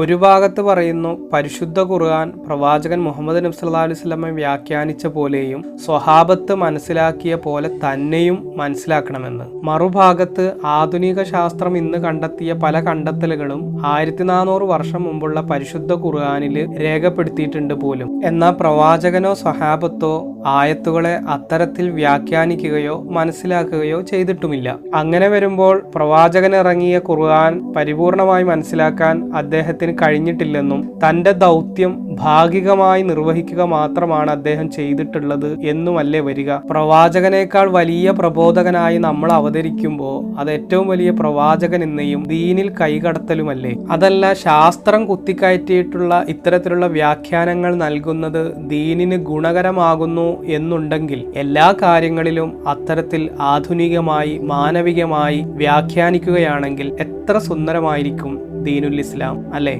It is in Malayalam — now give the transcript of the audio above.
ഒരു ഭാഗത്ത് പറയുന്നു പരിശുദ്ധ ഖുർആൻ പ്രവാചകൻ മുഹമ്മദ് നബി സല്ലല്ലാഹു അലൈഹി വസല്ലം വ്യാഖ്യാനിച്ച പോലെയും സ്വഹാബത്ത് മനസ്സിലാക്കിയ പോലെ തന്നെയും മനസ്സിലാക്കണമെന്ന്. മറുഭാഗത്ത് ആധുനിക ശാസ്ത്രം ഇന്ന് കണ്ടെത്തിയ പല കണ്ടെത്തലുകളും 1400 വർഷം മുമ്പുള്ള പരിശുദ്ധ ഖുർആനിൽ രേഖപ്പെടുത്തിയിട്ടുണ്ട് പോലും. എന്നാൽ പ്രവാചകനോ സ്വഹാബത്തോ ആയത്തുകളെ അത്തരത്തിൽ വ്യാഖ്യാനിക്കുകയോ മനസ്സിലാക്കുകയോ ചെയ്തിട്ടുമില്ല. അങ്ങനെ വരുമ്പോൾ പ്രവാചകൻ ഇറങ്ങിയ ഖുർആൻ പരിപൂർണമായി മനസ്സിലാക്കാൻ അദ്ദേഹത്തിന് കഴിഞ്ഞിട്ടില്ലെന്നും തന്റെ ദൗത്യം ഭാഗികമായി നിർവഹിക്കുക മാത്രമാണ് അദ്ദേഹം ചെയ്തിട്ടുള്ളത് എന്നുമല്ലേ വരിക. പ്രവാചകനേക്കാൾ വലിയ പ്രബോധകനായി നമ്മൾ അവതരിക്കുമ്പോൾ അത് ഏറ്റവും വലിയ പ്രവാചകൻ എന്നെയും ദീനിൽ കൈകടത്തലുമല്ലേ. അതല്ല, ശാസ്ത്രം കുത്തിക്കയറ്റിയിട്ടുള്ള ഇത്തരത്തിലുള്ള വ്യാഖ്യാനങ്ങൾ നൽകുന്നത് ദീനിന് ഗുണകരമാകുന്നു എന്നുണ്ടെങ്കിൽ എല്ലാ കാര്യങ്ങളിലും അത്തരത്തിൽ ആധുനികമായി മാനവികമായി വ്യാഖ്യാനിക്കുകയാണെങ്കിൽ എത്ര സുന്ദരമായിരിക്കും ദീനുൽ ഇസ്ലാം, അല്ലേ?